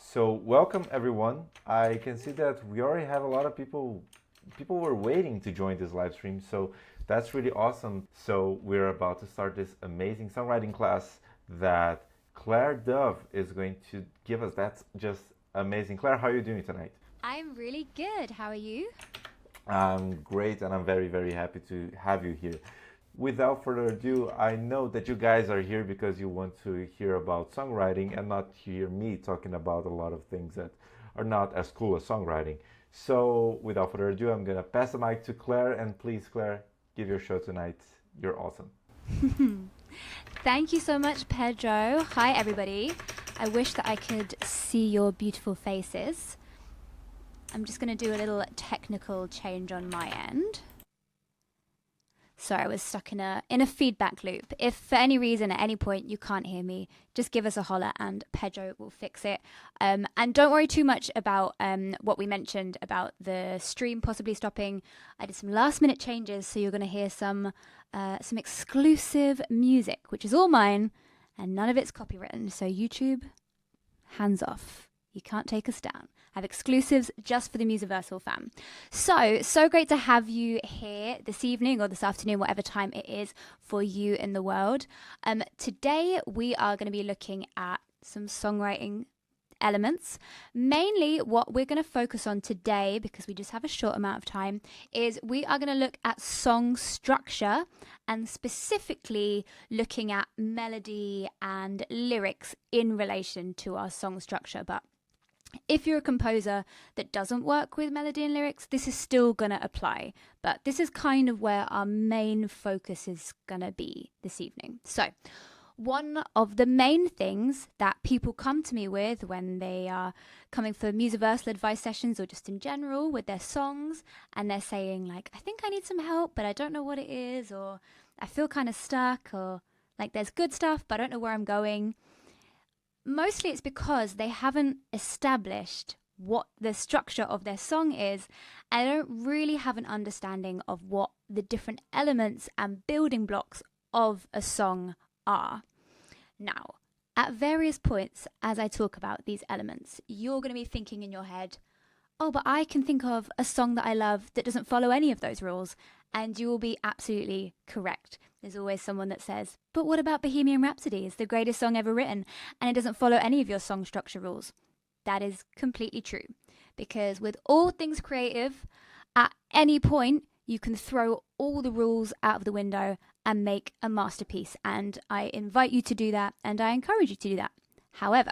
So welcome everyone. I can see that we already have a lot of people. People were waiting to join this live stream, so that's really awesome. So we're about to start this amazing songwriting class that Clare Dove is going to give us. That's just amazing. Claire, how are you doing tonight? I'm really good. How are you? I'm great, and I'm very, very happy to have you here. Without further ado, I know that you guys are here because you want to hear about songwriting and not hear me talking about a lot of things that are not as cool as songwriting. So, without further ado, I'm gonna pass the mic to Claire, and please, Claire, give your show tonight. You're awesome. Thank you so much, Pedro. Hi, everybody. I wish that I could see your beautiful faces. I'm just going to do a little technical change on my end. Sorry, I was stuck in a feedback loop. If for any reason at any point you can't hear me, just give us a holler and Pedro will fix it. And don't worry too much about what we mentioned about the stream possibly stopping. I did some last minute changes, so you're going to hear some exclusive music, which is all mine, and none of it's copywritten. So YouTube, hands off. You can't take us down. I have exclusives just for the Musiversal fam. So great to have you here this evening or this afternoon, whatever time it is for you in the world. Today we are going to be looking at some songwriting elements. Mainly what we're going to focus on today, because we just have a short amount of time, is we are going to look at song structure and specifically looking at melody and lyrics in relation to our song structure. But if you're a composer that doesn't work with melody and lyrics, this is still going to apply. But this is kind of where our main focus is going to be this evening. So one of the main things that people come to me with when they are coming for Musiversal advice sessions or just in general with their songs, and they're saying like, I think I need some help, but I don't know what it is, or I feel kind of stuck, or like there's good stuff, but I don't know where I'm going. Mostly it's because they haven't established what the structure of their song is, and they don't really have an understanding of what the different elements and building blocks of a song are. Now, at various points as I talk about these elements, you're going to be thinking in your head, oh, but I can think of a song that I love that doesn't follow any of those rules. And you will be absolutely correct. There's always someone that says, but what about Bohemian Rhapsody? It's the greatest song ever written, and it doesn't follow any of your song structure rules. That is completely true. Because with all things creative, at any point, you can throw all the rules out of the window and make a masterpiece. And I invite you to do that, and I encourage you to do that. However,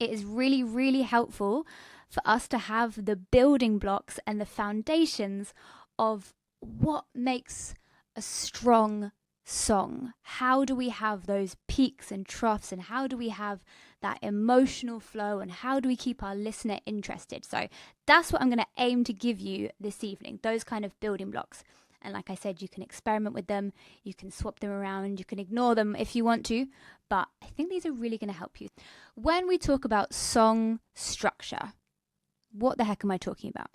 it is really, really helpful for us to have the building blocks and the foundations of what makes a strong song. How do we have those peaks and troughs, and how do we have that emotional flow, and how do we keep our listener interested? So that's what I'm going to aim to give you this evening, those kind of building blocks. And like I said, you can experiment with them, you can swap them around, you can ignore them if you want to, but I think these are really going to help you. When we talk about song structure, what the heck am I talking about?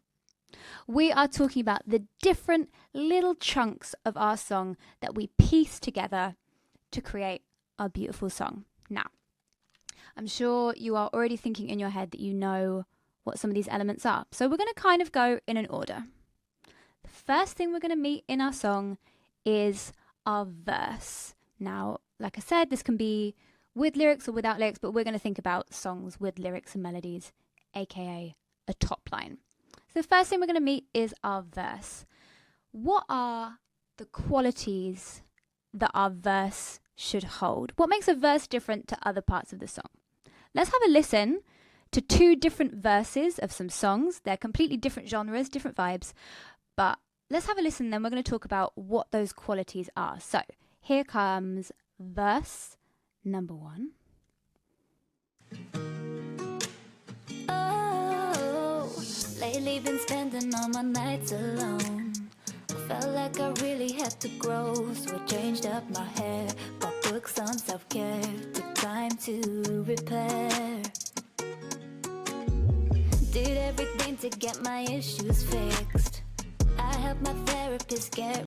We are talking about the different little chunks of our song that we piece together to create our beautiful song. Now, I'm sure you are already thinking in your head that you know what some of these elements are. So we're going to kind of go in an order. The first thing we're going to meet in our song is our verse. Now, like I said, this can be with lyrics or without lyrics, but we're going to think about songs with lyrics and melodies, aka a top line. So the first thing we're going to meet is our verse. What are the qualities that our verse should hold? What makes a verse different to other parts of the song? Let's have a listen to two different verses of some songs. They're completely different genres, different vibes, but let's have a listen, then we're going to talk about what those qualities are. So here comes verse number 1. Lately been spending all my nights alone. I felt like I really had to grow, so I changed up my hair, bought books on self-care, took time to repair. Did everything to get my issues fixed. I helped my therapist get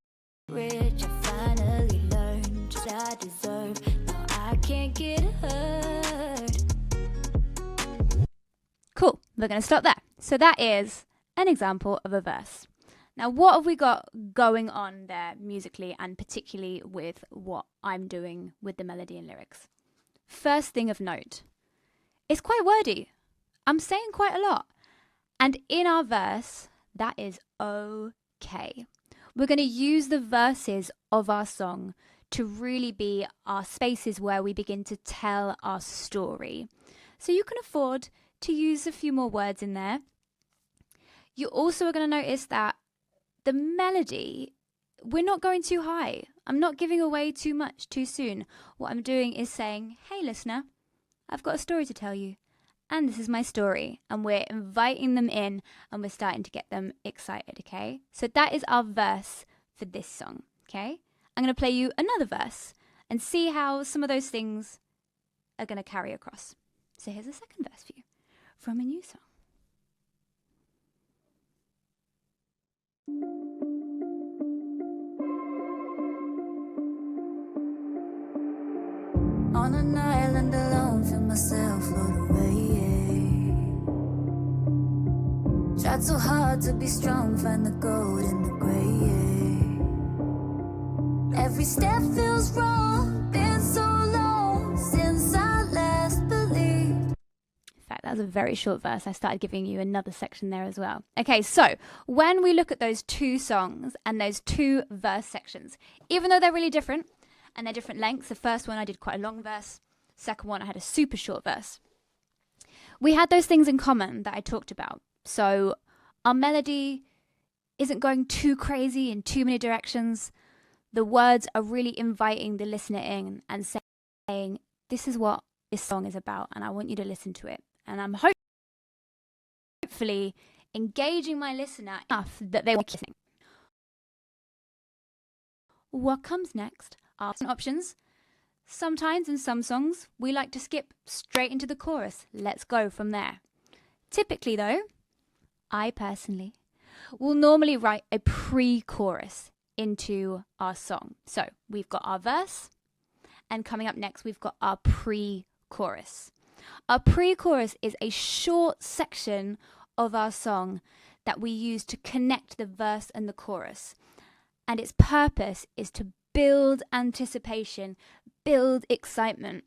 rich. I finally learned what I deserve. Now I can't get hurt. We're going to stop there. So that is an example of a verse. Now, what have we got going on there musically, and particularly with what I'm doing with the melody and lyrics? First thing of note, it's quite wordy. I'm saying quite a lot. And in our verse, that is okay. We're going to use the verses of our song to really be our spaces where we begin to tell our story. So you can afford to use a few more words in there. You also are going to notice that the melody, we're not going too high. I'm not giving away too much too soon. What I'm doing is saying, hey listener, I've got a story to tell you. And this is my story. And we're inviting them in and we're starting to get them excited, okay? So that is our verse for this song, okay? I'm going to play you another verse and see how some of those things are going to carry across. So here's a second verse for you from a new song. On an island alone, feel myself float away. Tried so hard to be strong, find the gold in the grey. Every step feels wrong, been so long since I last believed. In fact, that was a very short verse. I started giving you another section there as well. Okay, so when we look at those two songs and those two verse sections, even though they're really different, and they're different lengths. The first one I did quite a long verse. Second one I had a super short verse. We had those things in common that I talked about. So our melody isn't going too crazy in too many directions. The words are really inviting the listener in and saying, this is what this song is about and I want you to listen to it. And I'm hopefully engaging my listener enough that they will keep listening. What comes next are options. Sometimes in some songs, we like to skip straight into the chorus. Let's go from there. Typically though, I personally will normally write a pre-chorus into our song. So we've got our verse, and coming up next, we've got our pre-chorus. Our pre-chorus is a short section of our song that we use to connect the verse and the chorus. And its purpose is to build anticipation, build excitement.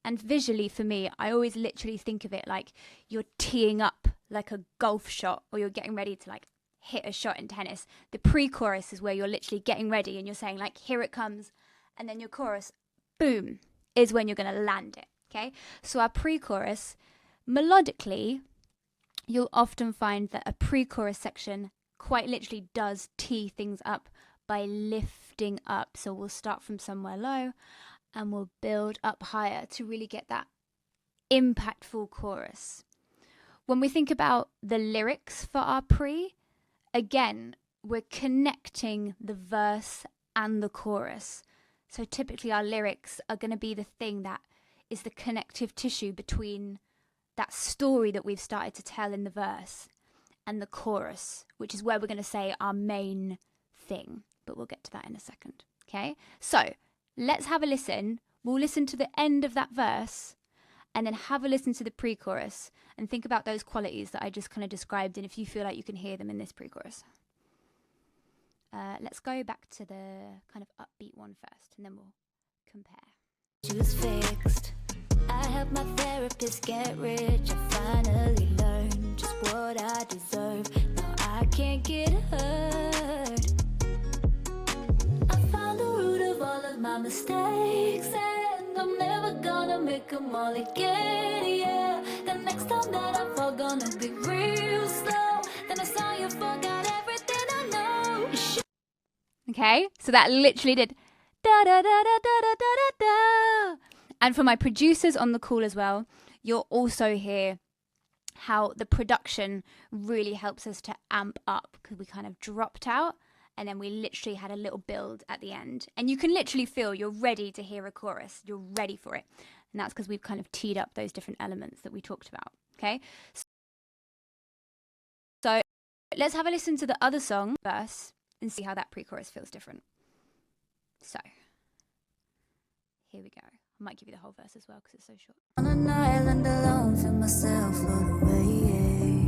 And visually for me, I always literally think of it like you're teeing up like a golf shot, or you're getting ready to like hit a shot in tennis. The pre-chorus is where you're literally getting ready and you're saying like, here it comes. And then your chorus, boom, is when you're going to land it. Okay. So our pre-chorus, melodically, you'll often find that a pre-chorus section quite literally does tee things up by lifting up. So we'll start from somewhere low and we'll build up higher to really get that impactful chorus. When we think about the lyrics for our pre, again, we're connecting the verse and the chorus. So typically our lyrics are going to be the thing that is the connective tissue between that story that we've started to tell in the verse and the chorus, which is where we're going to say our main thing. But we'll get to that in a second. Okay, so let's have a listen. We'll listen to the end of that verse and then have a listen to the pre-chorus and think about those qualities that I just kind of described, and if you feel like you can hear them in this pre-chorus. Let's go back to the kind of upbeat one first and then we'll compare. Issues fixed. I helped my therapist get rich. I finally learned just what I deserve. Now I can't get hurt. I found the root of all of my mistakes, and I'm never gonna make them all again, yeah. The next time that I fall, gonna be real slow. Then I saw you forgot everything I know. Okay, so that literally did da da da da da da da da. And for my producers on the call as well, you'll also hear how the production really helps us to amp up, because we kind of dropped out and then we literally had a little build at the end. And you can literally feel you're ready to hear a chorus. You're ready for it. And that's because we've kind of teed up those different elements that we talked about. Okay. So let's have a listen to the other song verse and see how that pre-chorus feels different. So here we go. I might give you the whole verse as well because it's so short. On an island alone, feel myself float away.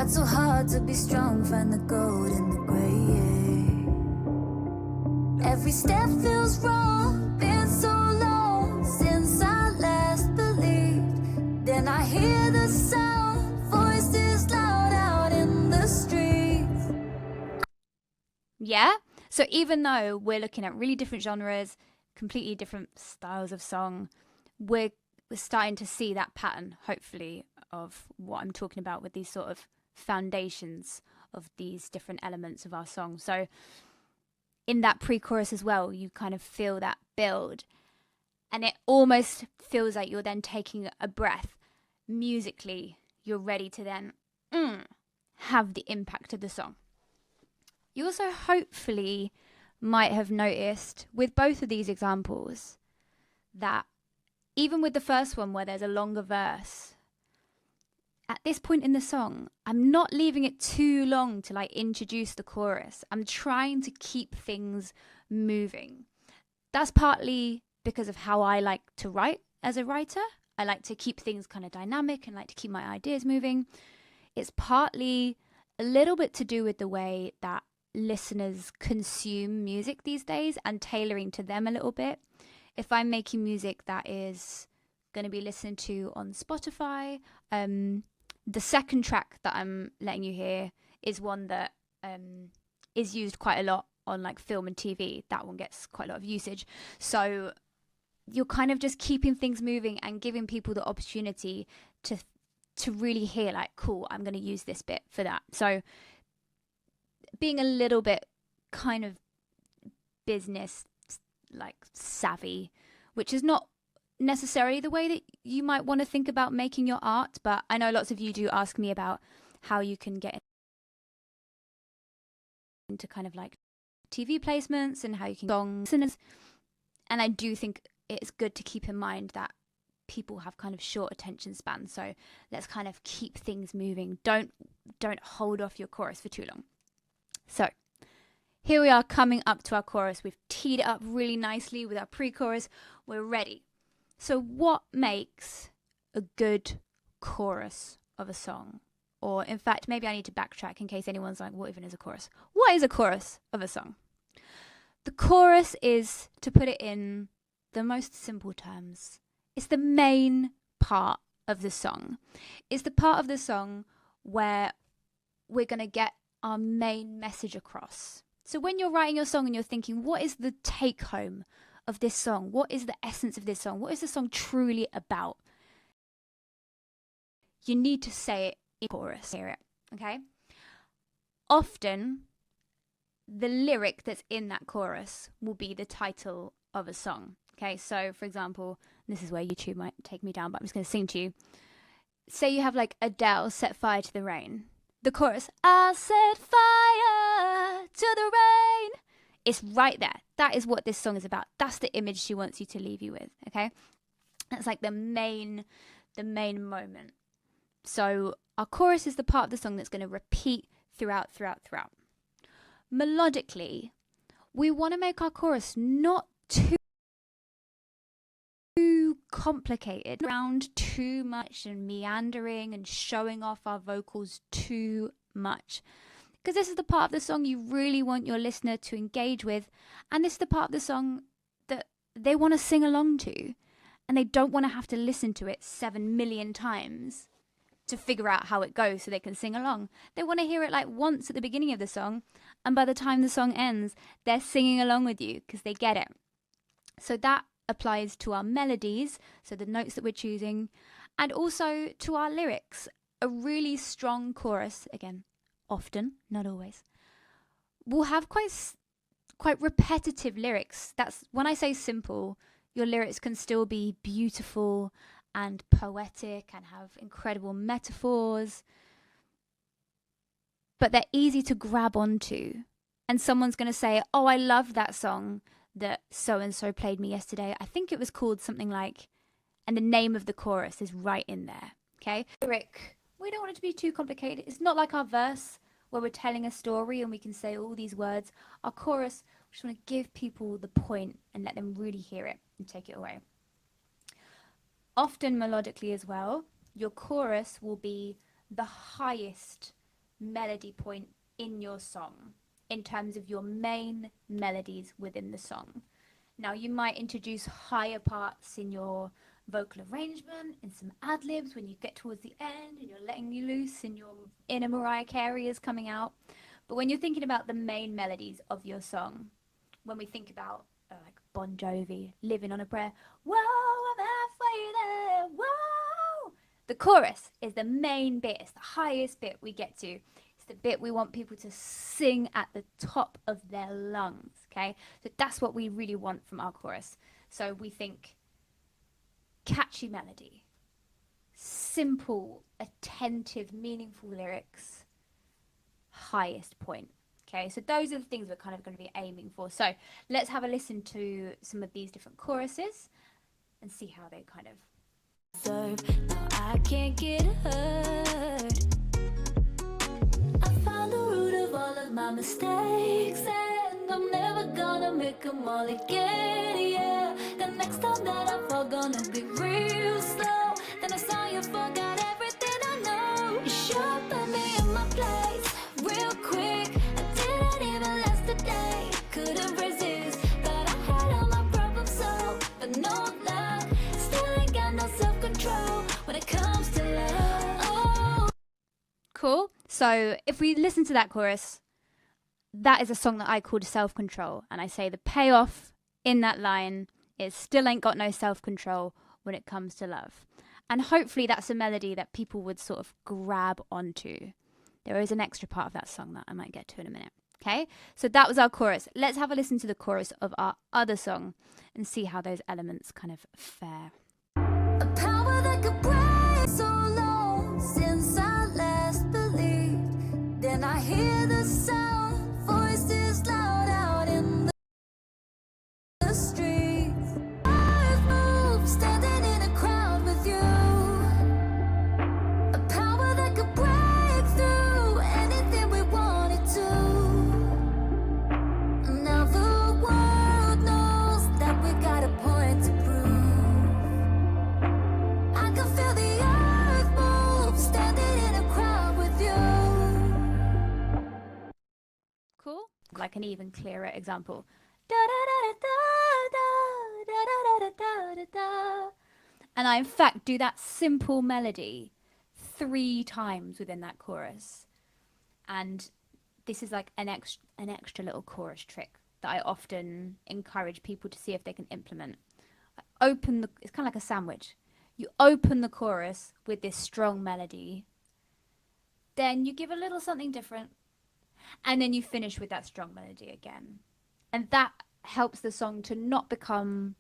Tried so hard to be strong, find the gold in the gray. Every step feels wrong, been so long since I last believed. Then I hear the sound, voices loud out in the streets. Yeah? So even though we're looking at really different genres, completely different styles of song, we're starting to see that pattern, hopefully, of what I'm talking about with these sort of foundations of these different elements of our song. So in that pre-chorus as well, you kind of feel that build, and it almost feels like you're then taking a breath. Musically, you're ready to then have the impact of the song. You also hopefully might have noticed with both of these examples that even with the first one where there's a longer verse, at this point in the song, I'm not leaving it too long to like introduce the chorus. I'm trying to keep things moving. That's partly because of how I like to write as a writer. I like to keep things kind of dynamic and like to keep my ideas moving. It's partly a little bit to do with the way that listeners consume music these days and tailoring to them a little bit. If I'm making music that is going to be listened to on Spotify, the second track that I'm letting you hear is one that is used quite a lot on like film and TV. That one gets quite a lot of usage. So you're kind of just keeping things moving and giving people the opportunity to really hear like, cool, I'm going to use this bit for that. So being a little bit kind of business like savvy, which is not necessarily the way that you might want to think about making your art, but I know lots of you do ask me about how you can get into kind of like TV placements and how you can songs, and I do think it's good to keep in mind that people have kind of short attention spans, so let's kind of keep things moving. Don't hold off your chorus for too long. So here we are coming up to our chorus. We've teed it up really nicely with our pre-chorus. We're ready. So what makes a good chorus of a song? Or in fact, maybe I need to backtrack in case anyone's like, what even is a chorus? What is a chorus of a song? The chorus is, to put it in the most simple terms, it's the main part of the song. It's the part of the song where we're going to get our main message across. So when you're writing your song and you're thinking, what is the take home of this song? What is the essence of this song? What is the song truly about? You need to say it in chorus. Hear it, okay? Often, the lyric that's in that chorus will be the title of a song. Okay, so for example, this is where YouTube might take me down, but I'm just going to sing to you. Say you have like Adele, Set Fire to the Rain. The chorus, I'll set fire to the rain. It's right there. That is what this song is about. That's the image she wants you to leave you with, okay? That's like the main moment. So our chorus is the part of the song that's going to repeat throughout. Melodically, we want to make our chorus not too complicated, around too much and meandering and showing off our vocals too much. Because this is the part of the song you really want your listener to engage with, and this is the part of the song that they want to sing along to, and they don't want to have to listen to it 7 million times to figure out how it goes so they can sing along. They want to hear it like once at the beginning of the song, and by the time the song ends, they're singing along with you because they get it. So that applies to our melodies, so the notes that we're choosing, and also to our lyrics. A really strong chorus, again, often, not always, will have quite repetitive lyrics. That's when I say simple, your lyrics can still be beautiful and poetic and have incredible metaphors, but they're easy to grab onto. And someone's going to say, oh, I love that song that so-and-so played me yesterday. I think it was called something like, and the name of the chorus is right in there, okay? Lyric, we don't want it to be too complicated. It's not like our verse where we're telling a story and we can say all these words. Our chorus, we just want to give people the point and let them really hear it and take it away. Often melodically as well, your chorus will be the highest melody point in your song in terms of your main melodies within the song. Now, you might introduce higher parts in your vocal arrangement, in some ad-libs when you get towards the end and you're letting you loose and your inner Mariah Carey is coming out. But when you're thinking about the main melodies of your song, when we think about like Bon Jovi, Living on a Prayer, whoa, I'm halfway there, whoa. The chorus is the main bit, it's the highest bit we get to. It's the bit we want people to sing at the top of their lungs, okay? So that's what we really want from our chorus. So we think catchy melody, simple, attentive, meaningful lyrics, highest point. Okay, so those are the things we're kind of going to be aiming for. So let's have a listen to some of these different choruses and see how they kind of... Now I can't get hurt. I found the root of all of my mistakes, and I'm never gonna make them all again, yeah. The next time that I fall, gonna be real slow. Then I saw you forgot everything I know. You sure put me in my place real quick. I didn't even last a day, couldn't resist, but I had all my problems solved. But no luck, still ain't got no self-control when it comes to love. Oh. Cool. So if we listen to that chorus, that is a song that I called Self-Control. And I say the payoff in that line is still ain't got no self-control when it comes to love. And hopefully that's a melody that people would sort of grab onto. There is an extra part of that song that I might get to in a minute. Okay, so that was our chorus. Let's have a listen to the chorus of our other song and see how those elements kind of fare. A power that could break so long since I last believed. Then I hear the sound, voices loud out in the streets. Earth moves, standing in a crowd with you. A power that could break through anything we wanted to. Now the world knows that we got a point to prove. I can feel the earth move, standing in a crowd with you. Cool? Like an even clearer example. Da da da da da da da da da da. And I in fact do that simple melody 3 times within that chorus. And this is like an extra little chorus trick that I often encourage people to see if they can implement. It's kind of like a sandwich. You open the chorus with this strong melody, then you give a little something different, and then you finish with that strong melody again. And that helps the song to not become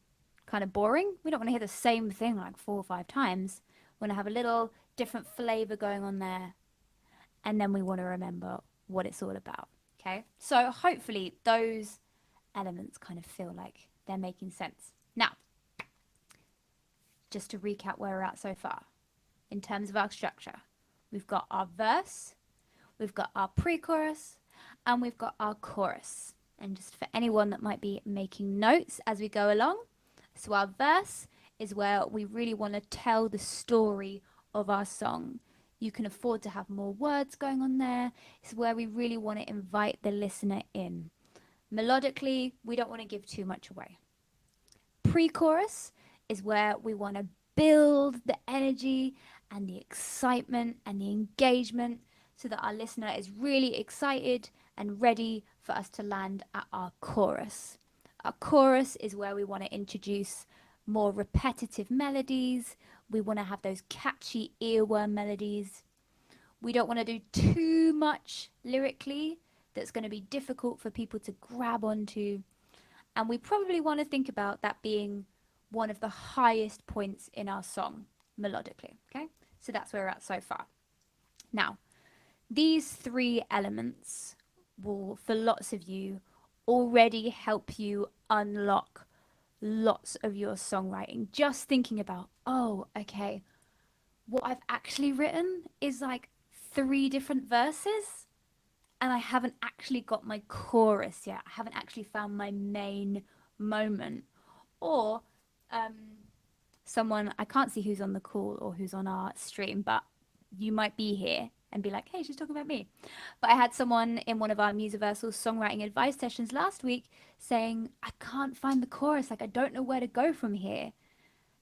kind of boring. We don't want to hear the same thing like 4 or 5 times. We want to have a little different flavor going on there, and then we want to remember what it's all about. Okay, so hopefully those elements kind of feel like they're making sense. Now, just to recap where we're at so far, in terms of our structure, we've got our verse, we've got our pre-chorus, and we've got our chorus. And just for anyone that might be making notes as we go along, so our verse is where we really want to tell the story of our song. You can afford to have more words going on there. It's where we really want to invite the listener in. Melodically, we don't want to give too much away. Pre-chorus is where we want to build the energy and the excitement and the engagement so that our listener is really excited and ready for us to land at our chorus. Our chorus is where we want to introduce more repetitive melodies. We want to have those catchy earworm melodies. We don't want to do too much lyrically that's going to be difficult for people to grab onto. And we probably want to think about that being one of the highest points in our song melodically. Okay, so that's where we're at so far. Now, these 3 elements will, for lots of you, already help you unlock lots of your songwriting. Just thinking about, oh, okay, what I've actually written is like 3 different verses, and I haven't actually got my chorus yet. I haven't actually found my main moment. Or someone, I can't see who's on the call or who's on our stream, but you might be here and be like, hey, she's talking about me. But I had someone in one of our Musiversal songwriting advice sessions last week saying, I can't find the chorus. Like, I don't know where to go from here.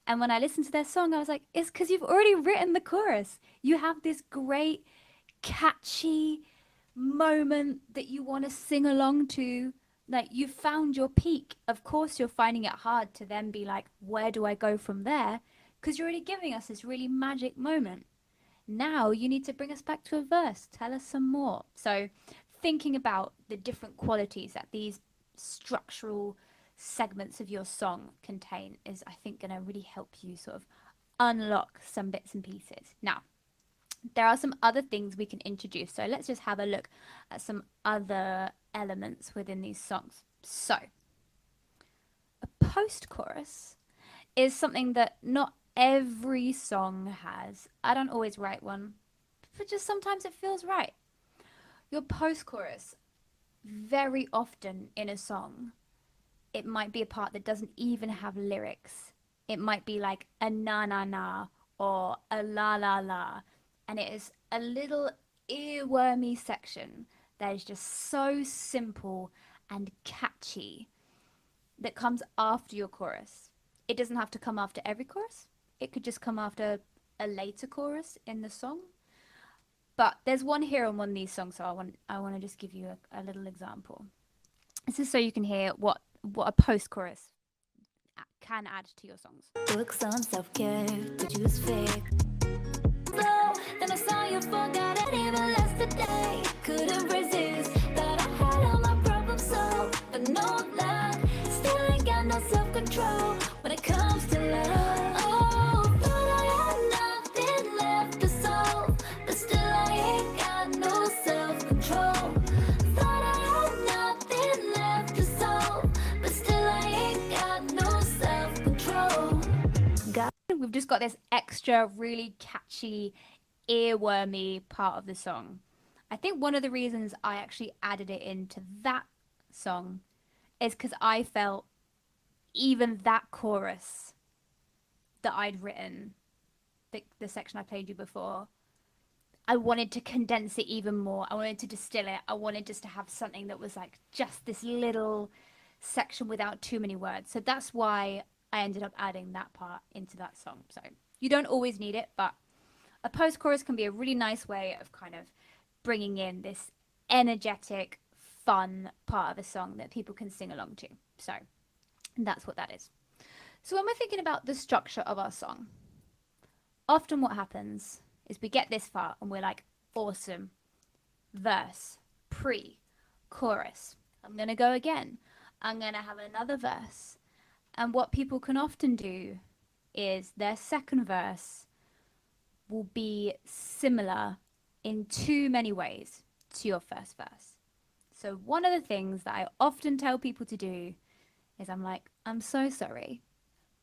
And when I listened to their song, I was like, it's because you've already written the chorus. You have this great, catchy moment that you want to sing along to. Like, you've found your peak. Of course, you're finding it hard to then be like, where do I go from there? Because you're already giving us this really magic moment. Now you need to bring us back to a verse. Tell us some more. So, thinking about the different qualities that these structural segments of your song contain is, I think, going to really help you sort of unlock some bits and pieces. Now, there are some other things we can introduce. So let's just have a look at some other elements within these songs. So, a post-chorus is something that not every song has. I don't always write one, but just sometimes it feels right. Your post-chorus, very often in a song, it might be a part that doesn't even have lyrics. It might be like a na na na or a la la la. And it is a little earwormy section that is just so simple and catchy that comes after your chorus. It doesn't have to come after every chorus. It could just come after a later chorus in the song. But there's one here on one of these songs, so I want to just give you a little example. This is so you can hear what a post-chorus can add to your songs. Books on self-care, but you was fake. So, then I saw you forgot it even last today. Couldn't resist that I had all my problems solved, but no luck. Still ain't got no self-control when it comes to love. Oh, thought I had nothing left to solve, but still I ain't got no self-control. Thought I had nothing left to solve, but still I ain't got no self-control. We've just got this extra really catchy, earwormy part of the song. I think one of the reasons I actually added it into that song is because I felt even that chorus that I'd written, the section I played you before, I wanted to condense it even more. I wanted to distill it. I wanted just to have something that was like just this little section without too many words. So that's why I ended up adding that part into that song. So you don't always need it, but a post-chorus can be a really nice way of kind of bringing in this energetic, fun part of a song that people can sing along to. So that's what that is. So when we're thinking about the structure of our song, often what happens is we get this far and we're like, awesome, verse, chorus. I'm going to go again. I'm going to have another verse. And what people can often do is their second verse will be similar in too many ways to your first verse. So one of the things that I often tell people to do is I'm like, I'm so sorry,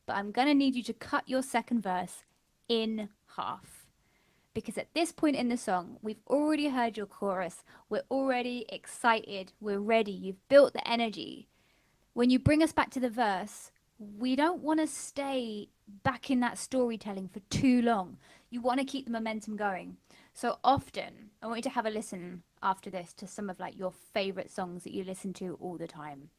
but I'm going to need you to cut your second verse in half. Because at this point in the song, we've already heard your chorus. We're already excited. We're ready. You've built the energy. When you bring us back to the verse, we don't want to stay back in that storytelling for too long. You want to keep the momentum going. So often, I want you to have a listen after this to some of like your favorite songs that you listen to all the time.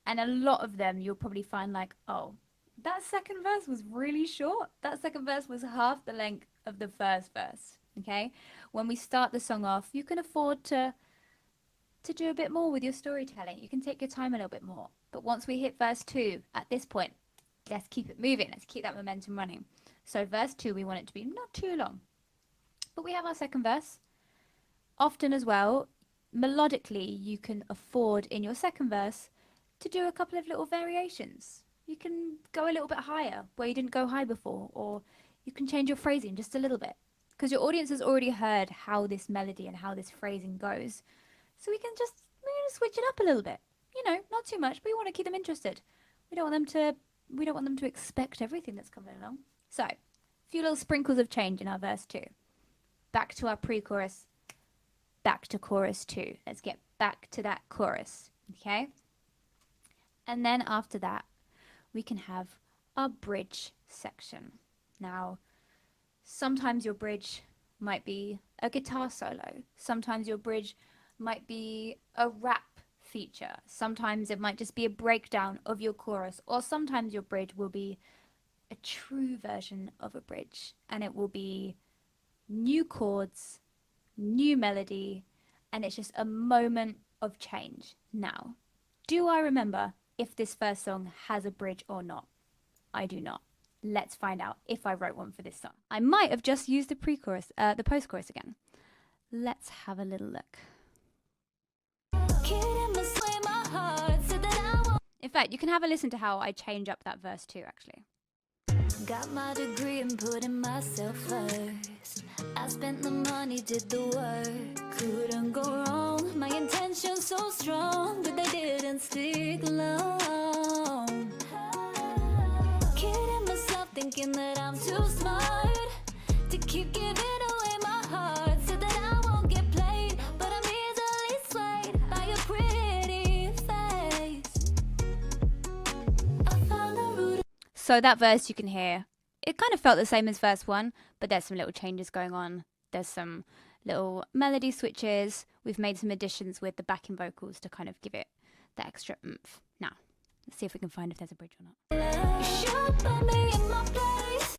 And a lot of them, you'll probably find like, oh, that second verse was really short. That second verse was half the length of the first verse. Okay? When we start the song off, you can afford to do a bit more with your storytelling. You can take your time a little bit more. But once we hit verse 2, at this point, let's keep it moving. Let's keep that momentum running. So verse 2, we want it to be not too long. But we have our second verse. Often as well, melodically, you can afford in your second verse to do a couple of little variations. You can go a little bit higher where you didn't go high before, or you can change your phrasing just a little bit. Because your audience has already heard how this melody and how this phrasing goes. So we're going to switch it up a little bit. You know, not too much, but we want to keep them interested. We don't want them to expect everything that's coming along. So, a few little sprinkles of change in our verse 2. Back to our pre-chorus, back to chorus 2. Let's get back to that chorus, okay? And then after that, we can have our bridge section. Now, sometimes your bridge might be a guitar solo. Sometimes your bridge might be a rap feature. Sometimes it might just be a breakdown of your chorus, or sometimes your bridge will be a true version of a bridge, and it will be new chords, new melody, and it's just a moment of change. Now, do I remember if this first song has a bridge or not? I do not. Let's find out if I wrote one for this song. I might have just used the pre-chorus, the post-chorus again. Let's have a little look. In fact, you can have a listen to how I change up that verse too, actually. Got my degree and putting myself first. I spent the money, did the work. Couldn't go wrong. My intentions so strong, but they didn't stick long. Kidding myself, thinking that I'm too smart to keep giving away my heart, so that I won't get played. But I'm easily swayed by your pretty face. I found the root. So that verse you can hear, it kind of felt the same as verse 1, but there's some little changes going on. There's some little melody switches. We've made some additions with the backing vocals to kind of give it the extra oomph. Now, let's see if we can find if there's a bridge or not. You should put me in my place,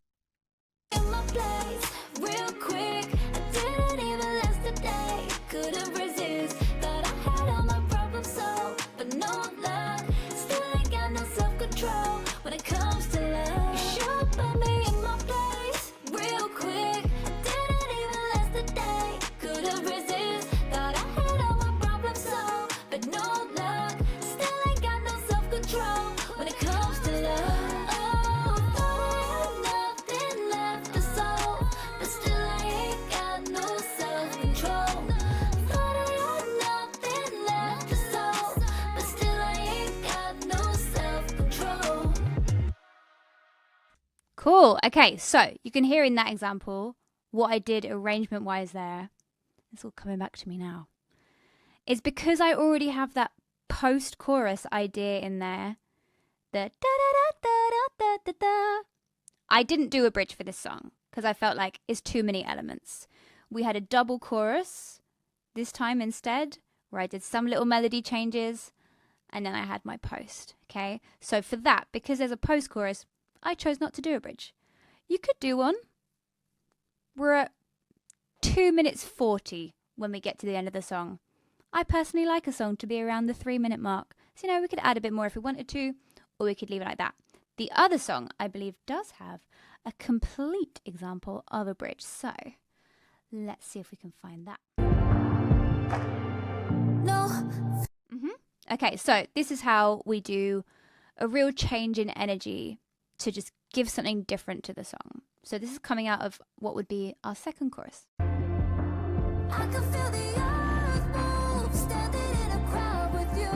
real quick. I didn't even last a day. Couldn't resist, thought I had all my problems solved, but no luck. Still ain't got no self-control when it comes to love. You should put me in my place, real quick. I didn't even last a day. Couldn't resist, thought I had all my problems solved, but no luck. Still ain't got no self-control when it comes to love. Cool. Okay, so you can hear in that example what I did arrangement-wise there. It's all coming back to me now. It's because I already have that post-chorus idea in there. The da-da-da-da-da-da-da. I didn't do a bridge for this song because I felt like it's too many elements. We had a double chorus this time instead, where I did some little melody changes, and then I had my post, okay? So for that, because there's a post-chorus, I chose not to do a bridge. You could do one. We're at 2 minutes 40 when we get to the end of the song. I personally like a song to be around the 3-minute mark. So, we could add a bit more if we wanted to, or we could leave it like that. The other song, I believe, does have a complete example of a bridge. So, let's see if we can find that. No. Okay, so this is how we do a real change in energy to just give something different to the song. So this is coming out of what would be our second chorus. I can feel the earth move, standing in a crowd with you.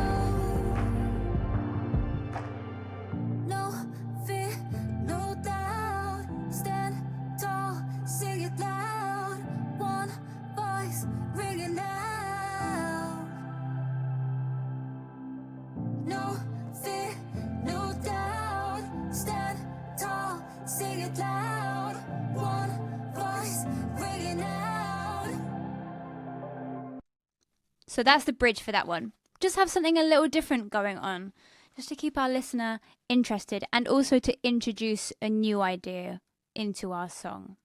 No fear, no doubt. Stand tall, sing it loud. One voice ringing out. No fear, no doubt. Stand tall, sing it loud. One voice ringing out. So that's the bridge for that one. Just have something a little different going on, just to keep our listener interested and also to introduce a new idea into our song.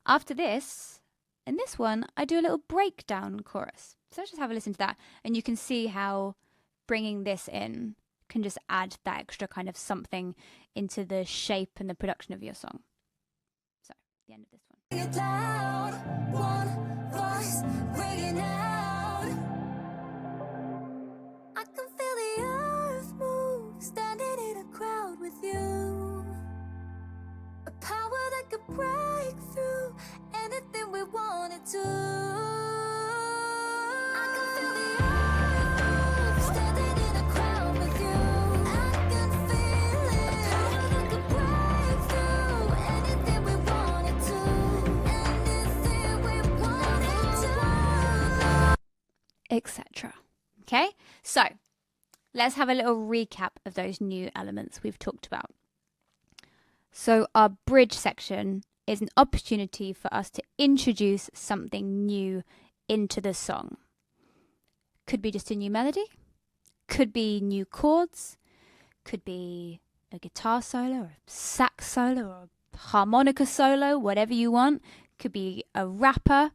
After this, in this one, I do a little breakdown chorus. So let's just have a listen to that, and you can see how bringing this in can just add that extra kind of something into the shape and the production of your song. So, the end of this one. Sing it loud, one voice ringing out. I can feel the earth move, standing in a crowd with you. A power that could break through anything we wanted to. I can feel the earth move, standing in a crowd with you. I can feel it. A power that could break through anything we wanted to. Anything we wanted to. Etc. Okay, so let's have a little recap of those new elements we've talked about. So our bridge section is an opportunity for us to introduce something new into the song. Could be just a new melody, could be new chords, could be a guitar solo or a sax solo or a harmonica solo, whatever you want. Could be a rapper,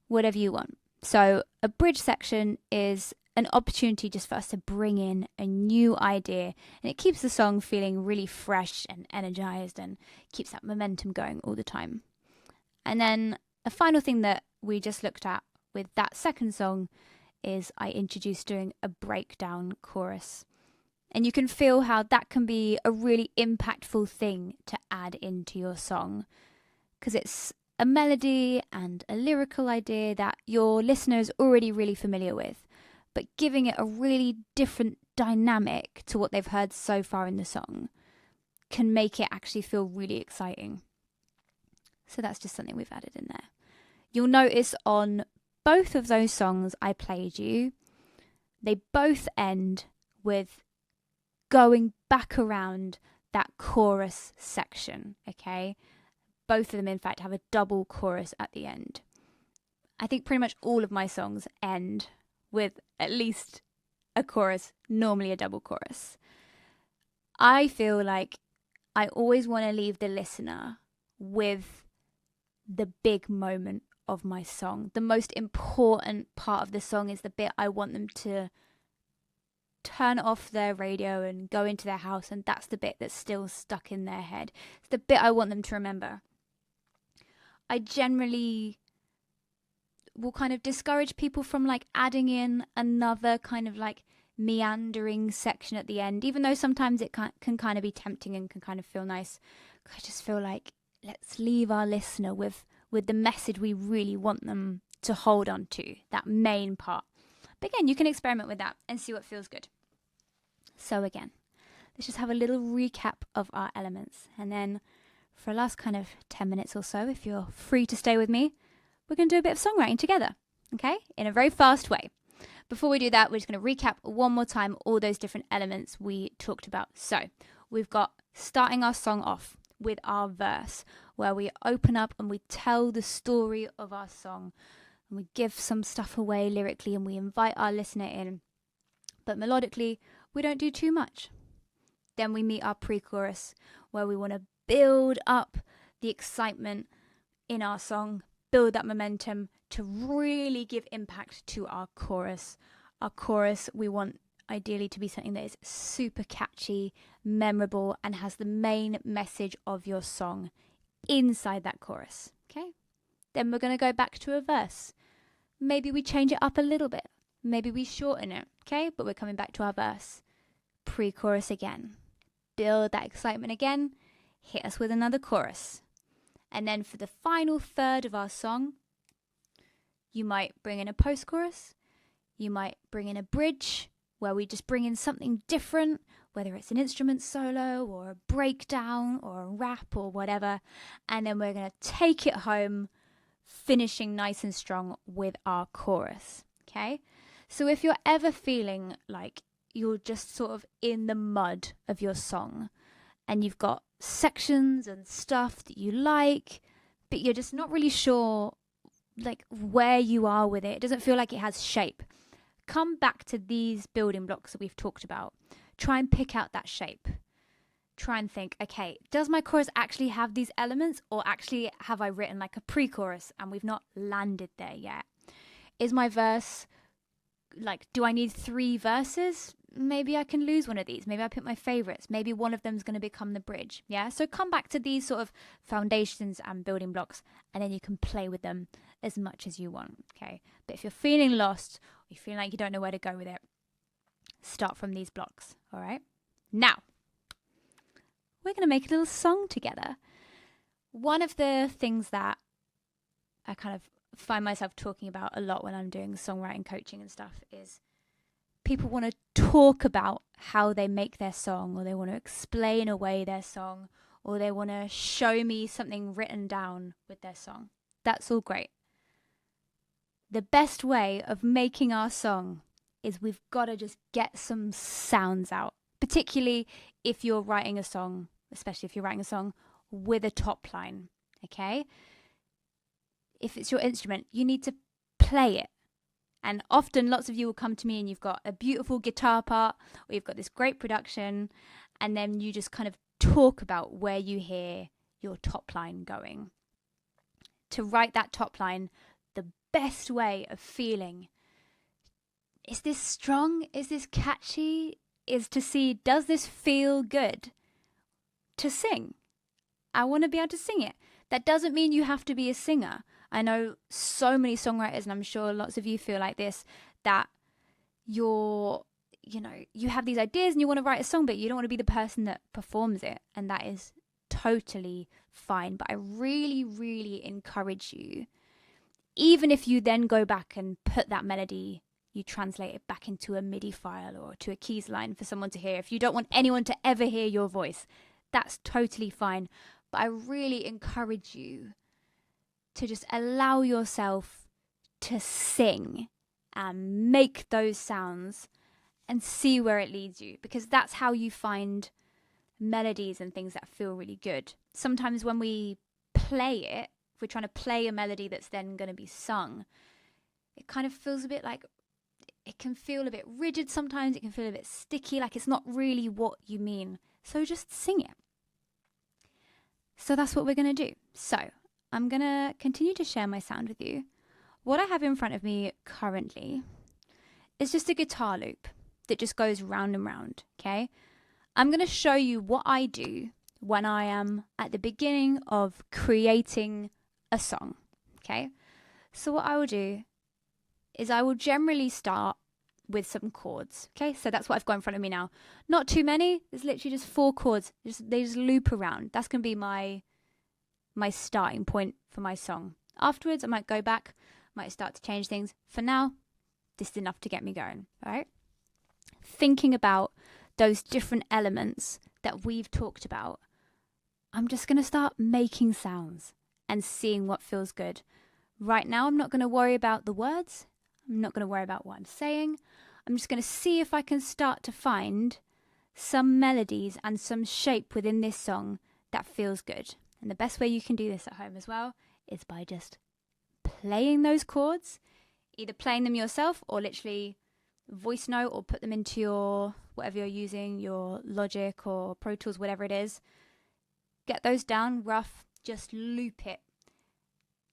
whatever you want. So a bridge section is an opportunity just for us to bring in a new idea, and it keeps the song feeling really fresh and energized and keeps that momentum going all the time. And then a final thing that we just looked at with that second song is I introduced doing a breakdown chorus. And you can feel how that can be a really impactful thing to add into your song, because it's a melody and a lyrical idea that your listener is already really familiar with, but giving it a really different dynamic to what they've heard so far in the song can make it actually feel really exciting. So that's just something we've added in there. You'll notice on both of those songs I played you, they both end with going back around that chorus section, okay? Both of them, in fact, have a double chorus at the end. I think pretty much all of my songs end with at least a chorus, normally a double chorus. I feel like I always want to leave the listener with the big moment of my song. The most important part of the song is the bit I want them to turn off their radio and go into their house, and that's the bit that's still stuck in their head. It's the bit I want them to remember. I generally will kind of discourage people from like adding in another kind of like meandering section at the end, even though sometimes it can kind of be tempting and can kind of feel nice. I just feel like let's leave our listener with the message we really want them to hold on to, that main part. But again, you can experiment with that and see what feels good. So again, let's just have a little recap of our elements. And then for the last kind of 10 minutes or so, if you're free to stay with me, we're going to do a bit of songwriting together, okay? In a very fast way. Before we do that, we're just going to recap one more time all those different elements we talked about. So we've got starting our song off with our verse, where we open up and we tell the story of our song. And we give some stuff away lyrically and we invite our listener in. But melodically, we don't do too much. Then we meet our pre-chorus, where we want to build up the excitement in our song, build that momentum to really give impact to our chorus. Our chorus, we want ideally to be something that is super catchy, memorable, and has the main message of your song inside that chorus, okay? Then we're going to go back to a verse. Maybe we change it up a little bit. Maybe we shorten it, okay? But we're coming back to our verse. Pre-chorus again. Build that excitement again. Hit us with another chorus. And then for the final third of our song, you might bring in a post-chorus. You might bring in a bridge, where we just bring in something different, whether it's an instrument solo or a breakdown or a rap or whatever. And then we're going to take it home, finishing nice and strong with our chorus, okay? So if you're ever feeling like you're just sort of in the mud of your song and you've got sections and stuff that you like, but you're just not really sure like where you are with it, it doesn't feel like it has shape, come back to these building blocks that we've talked about. Try and pick out that shape. Try and think, okay, does my chorus actually have these elements, or actually have I written like a pre-chorus and we've not landed there yet? Is my verse, like, do I need 3 verses? Maybe I can lose one of these. Maybe I pick my favorites. Maybe one of them is going to become the bridge. Yeah. So come back to these sort of foundations and building blocks, and then you can play with them as much as you want. Okay. But if you're feeling lost, or you feel like you don't know where to go with it, start from these blocks. All right. Now, we're going to make a little song together. One of the things that I kind of find myself talking about a lot when I'm doing songwriting coaching and stuff is people want to talk about how they make their song, or they want to explain away their song, or they want to show me something written down with their song. That's all great. The best way of making our song is we've got to just get some sounds out, particularly if you're writing a song, especially if you're writing a song with a top line. okay? If it's your instrument, you need to play it. And often lots of you will come to me and you've got a beautiful guitar part, or you've got this great production, and then you just kind of talk about where you hear your top line going. To write that top line, the best way of feeling, is this strong? Is this catchy? Is to see, does this feel good to sing? I want to be able to sing it. That doesn't mean you have to be a singer. I know so many songwriters, and I'm sure lots of you feel like this, that you have these ideas and you want to write a song, but you don't want to be the person that performs it. And that is totally fine. But I really, really encourage you, even if you then go back and put that melody, you translate it back into a MIDI file or to a keys line for someone to hear. If you don't want anyone to ever hear your voice, that's totally fine. But I really encourage you to just allow yourself to sing and make those sounds and see where it leads you, because that's how you find melodies and things that feel really good. Sometimes when we play it, if we're trying to play a melody that's then going to be sung, it kind of feels a bit like, it can feel a bit rigid sometimes, it can feel a bit sticky, like it's not really what you mean. So just sing it. So that's what we're going to do. So I'm going to continue to share my sound with you. What I have in front of me currently is just a guitar loop that just goes round and round, okay? I'm going to show you what I do when I am at the beginning of creating a song, okay? So what I will do is I will generally start with some chords, okay? So that's what I've got in front of me now. Not too many. There's literally just 4 chords. They just loop around. That's going to be my starting point for my song. Afterwards, I might go back, might start to change things. For now, this is enough to get me going, all right? Thinking about those different elements that we've talked about, I'm just going to start making sounds and seeing what feels good. Right now, I'm not going to worry about the words. I'm not going to worry about what I'm saying. I'm just going to see if I can start to find some melodies and some shape within this song that feels good. And the best way you can do this at home as well is by just playing those chords, either playing them yourself or literally voice note or put them into your, whatever you're using, your Logic or Pro Tools, whatever it is. Get those down rough, just loop it.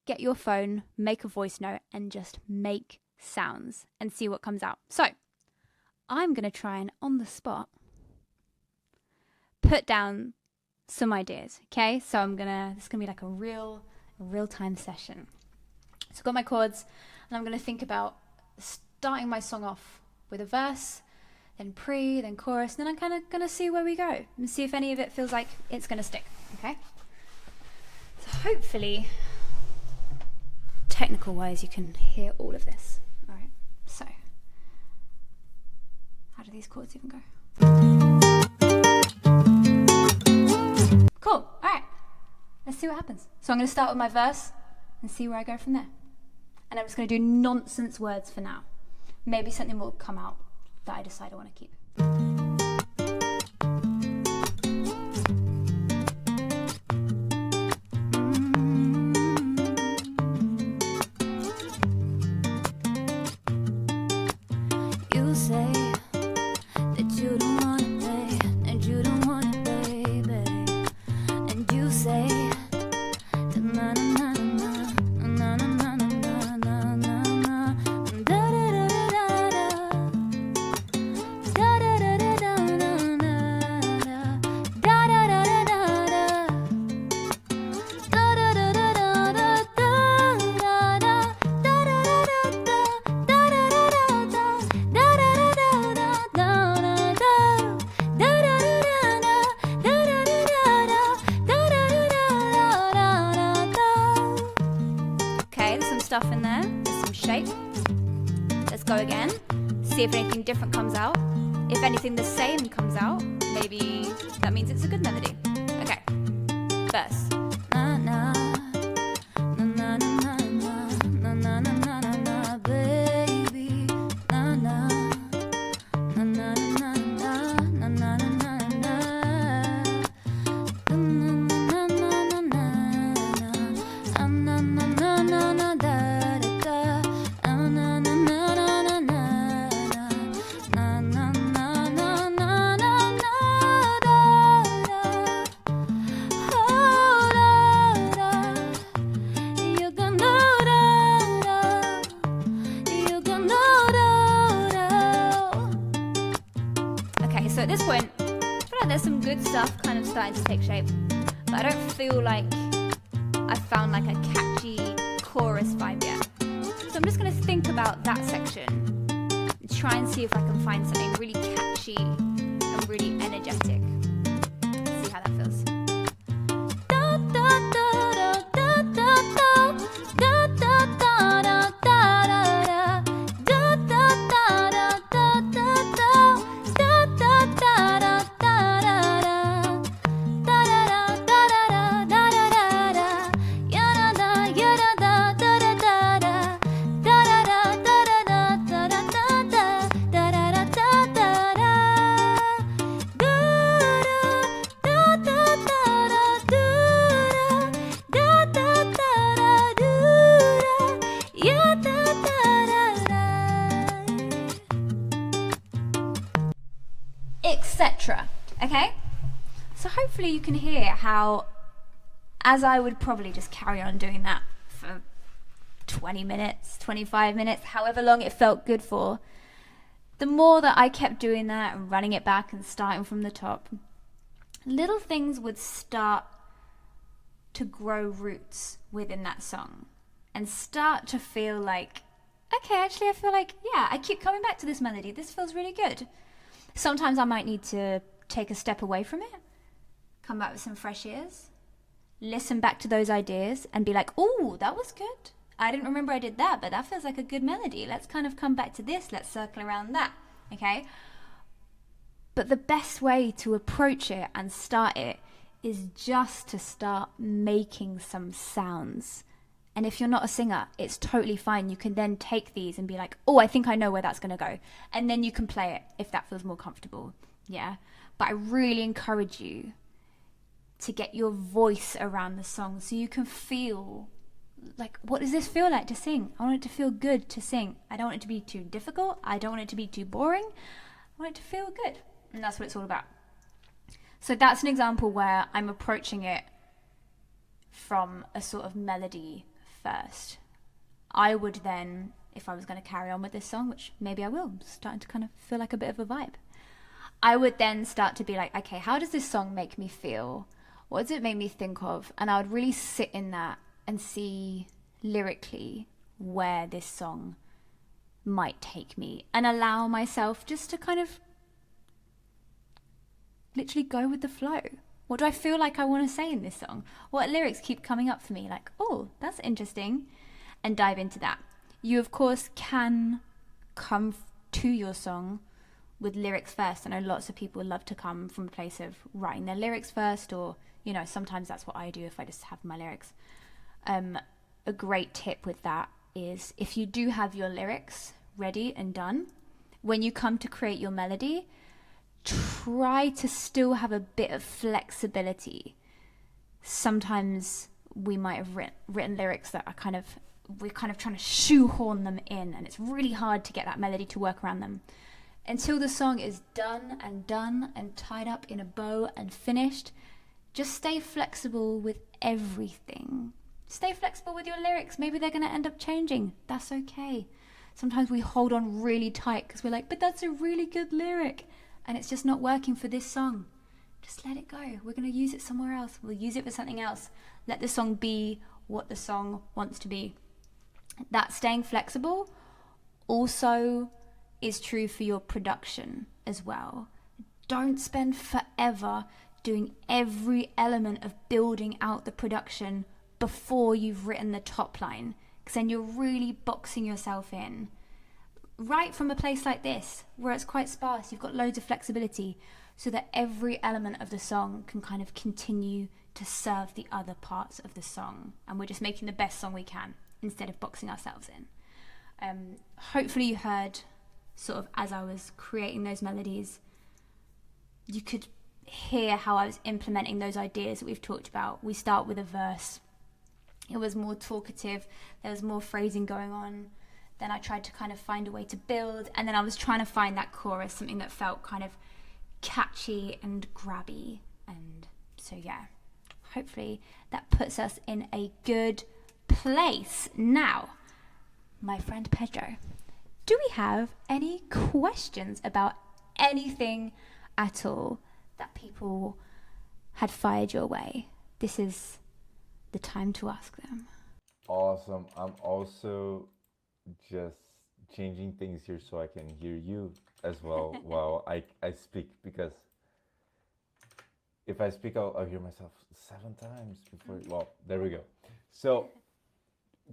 Get your phone, make a voice note, and just make sounds and see what comes out. So I'm going to try and on the spot put down some ideas, okay? So this is going to be like a real-time session. So I've got my chords, and I'm going to think about starting my song off with a verse, then pre, then chorus, and then I'm kind of going to see where we go and see if any of it feels like it's going to stick, okay? So hopefully, technical-wise, you can hear all of this. All right, so how do these chords even go? Cool, all right, let's see what happens. So I'm going to start with my verse and see where I go from there. And I'm just going to do nonsense words for now. Maybe something will come out that I decide I want to keep. You say that you don't wanna play, and you don't wanna baby, and you say that na na na na na na na na na na da da da da da da da da da da da da da Okay, there's some stuff in there, there's some shape. Let's go again, see if anything different comes out. If anything the same comes out, maybe that means it's a good melody. Okay, verse. na na na na na na na na na na na baby na na na na na na na na na na na na na na na starting to take shape. But I don't feel like I found like a catchy chorus vibe yet. So I'm just going to think about that section and try and see if I can find something really catchy and really energetic. See how that feels. Etc. Okay? So hopefully you can hear how, as I would probably just carry on doing that for 20 minutes, 25 minutes, however long it felt good for, the more that I kept doing that and running it back and starting from the top, little things would start to grow roots within that song and start to feel like, okay, actually I feel like, yeah, I keep coming back to this melody. This feels really good. Sometimes I might need to take a step away from it, come back with some fresh ears, listen back to those ideas and be like, oh, that was good. I didn't remember I did that, but that feels like a good melody. Let's kind of come back to this. Let's circle around that, okay? But the best way to approach it and start it is just to start making some sounds. And if you're not a singer, it's totally fine. You can then take these and be like, oh, I think I know where that's going to go. And then you can play it if that feels more comfortable. Yeah. But I really encourage you to get your voice around the song so you can feel like, what does this feel like to sing? I want it to feel good to sing. I don't want it to be too difficult. I don't want it to be too boring. I want it to feel good. And that's what it's all about. So that's an example where I'm approaching it from a sort of melody first. I would then, if I was going to carry on with this song, which maybe I will, I'm starting to kind of feel like a bit of a vibe, I would then start to be like, okay, how does this song make me feel? What does it make me think of? And I would really sit in that and see lyrically where this song might take me and allow myself just to kind of literally go with the flow. What do I feel like I want to say in this song? What lyrics keep coming up for me? Like, oh, that's interesting. And dive into that. You, of course, can come to your song with lyrics first. I know lots of people love to come from a place of writing their lyrics first, or, you know, sometimes that's what I do if I just have my lyrics. A great tip with that is if you do have your lyrics ready and done, when you come to create your melody, try to still have a bit of flexibility. Sometimes we might have written lyrics that are we're kind of trying to shoehorn them in, and it's really hard to get that melody to work around them. Until the song is done and tied up in a bow and finished, just stay flexible with everything. Stay flexible with your lyrics. Maybe they're going to end up changing. That's okay. Sometimes we hold on really tight because we're like, but that's a really good lyric. And it's just not working for this song. Just let it go. We're going to use it somewhere else. We'll use it for something else. Let the song be what the song wants to be. That staying flexible also is true for your production as well. Don't spend forever doing every element of building out the production before you've written the top line, because then you're really boxing yourself in. Write from a place like this, where it's quite sparse, you've got loads of flexibility, so that every element of the song can kind of continue to serve the other parts of the song, and we're just making the best song we can instead of boxing ourselves in. Hopefully you heard, sort of as I was creating those melodies, you could hear how I was implementing those ideas that we've talked about. We start with a verse. It was more talkative, there was more phrasing going on. Then I tried to kind of find a way to build, and then I was trying to find that chorus, something that felt kind of catchy and grabby. And so yeah, hopefully that puts us in a good place. Now, my friend Pedro, do we have any questions about anything at all that people had fired your way, this is the time to ask them. Awesome. I'm also just changing things here so I can hear you as well while I speak, because if I speak, I'll hear myself 7 times before. Well, there we go. So,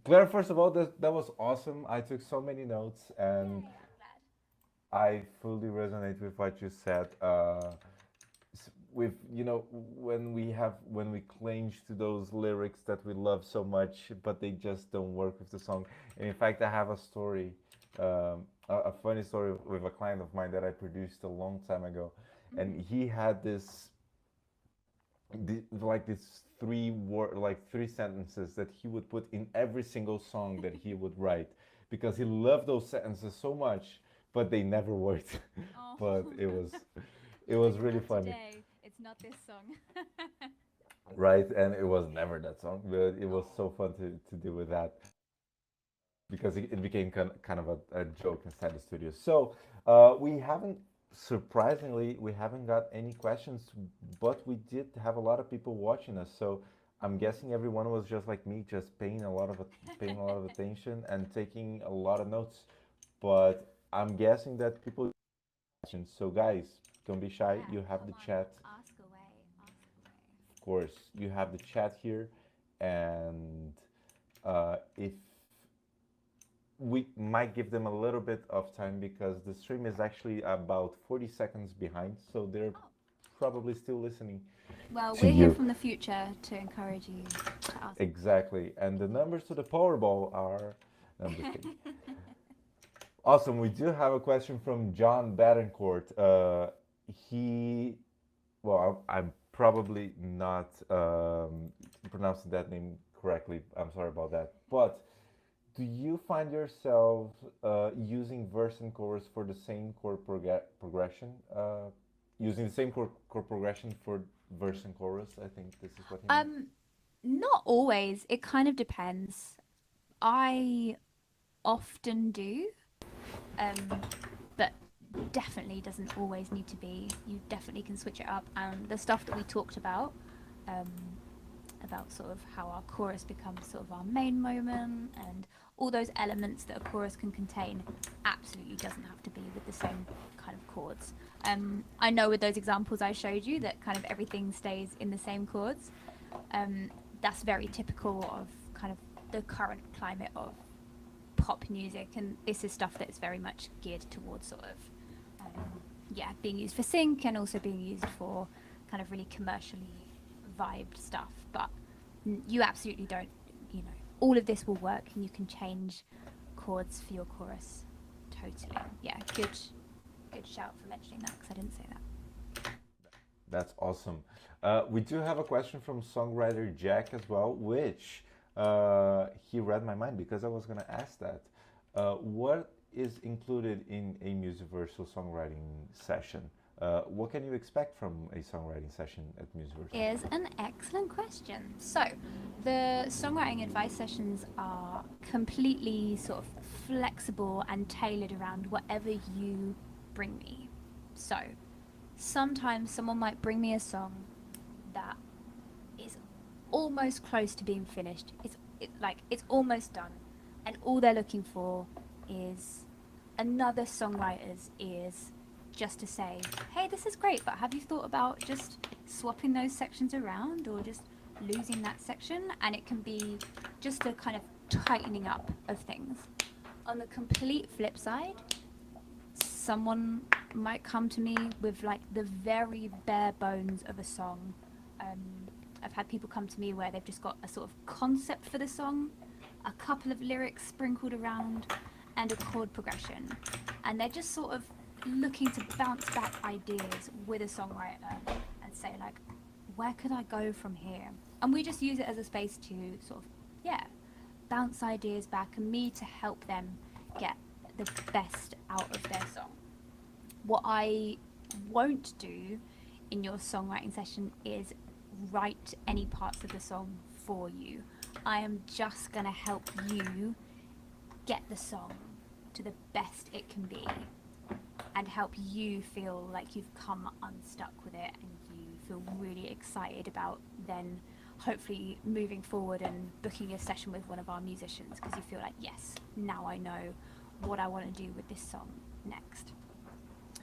Claire, first of all, that was awesome. I took so many notes, and I fully resonate with what you said. With when we cling to those lyrics that we love so much, but they just don't work with the song. And in fact, I have a story, a funny story with a client of mine that I produced a long time ago, and he had this three sentences that he would put in every single song that he would write, because he loved those sentences so much, but they never worked. Oh. But it was really funny. Today, it's not this song. Right, and it was never that song, but it was so fun to deal with that, because it became kind of a joke inside the studio. So surprisingly, we haven't got any questions, but we did have a lot of people watching us. So I'm guessing everyone was just like me, just paying a lot of attention and taking a lot of notes. But I'm guessing that people questions. So guys, don't be shy. You have the chat. Ask away, ask away. Of course, you have the chat here, and if we might give them a little bit of time, because the stream is actually about 40 seconds behind, so they're probably still listening. Well, To we're here you. from the future to encourage you to ask. Exactly, and the numbers to the Powerball are. No, I'm just kidding. Awesome. We do have a question from John Badencourt. He, well, I'm probably not pronouncing that name correctly. I'm sorry about that. But do you find yourself using verse and chorus for the same chord progression? Using the same chord progression for verse and chorus? I think this is what he meant. Not always. It kind of depends. I often do, but definitely doesn't always need to be. You definitely can switch it up. And the stuff that we talked um, about sort of how our chorus becomes sort of our main moment, and all those elements that a chorus can contain, absolutely doesn't have to be with the same kind of chords. I know with those examples I showed you that kind of everything stays in the same chords. That's very typical of kind of the current climate of pop music, and this is stuff that's very much geared towards sort of being used for sync, and also being used for kind of really commercially vibed stuff. But you absolutely don't, all of this will work, and you can change chords for your chorus totally. Yeah, good shout for mentioning that, because I didn't say that. That's awesome. We do have a question from songwriter Jack as well, which he read my mind, because I was going to ask that. What is included in a Musiversal songwriting session? What can you expect from a songwriting session at Musiversal? Is an excellent question. So, the songwriting advice sessions are completely sort of flexible and tailored around whatever you bring me. So, sometimes someone might bring me a song that is almost close to being finished. It's almost done, and all they're looking for is another songwriter's ears, just to say, hey, this is great, but have you thought about just swapping those sections around, or just losing that section? And it can be just a kind of tightening up of things. On the complete flip side, someone might come to me with like the very bare bones of a song. I've had people come to me where they've just got a sort of concept for the song, a couple of lyrics sprinkled around, and a chord progression, and they're just sort of looking to bounce back ideas with a songwriter and say, like, where could I go from here? And we just use it as a space to sort of bounce ideas back, and me to help them get the best out of their song. What I won't do in your songwriting session is write any parts of the song for you. I am just going to help you get the song to the best it can be, and help you feel like you've come unstuck with it, and you feel really excited about then hopefully moving forward and booking a session with one of our musicians, because you feel like, yes, now I know what I want to do with this song next.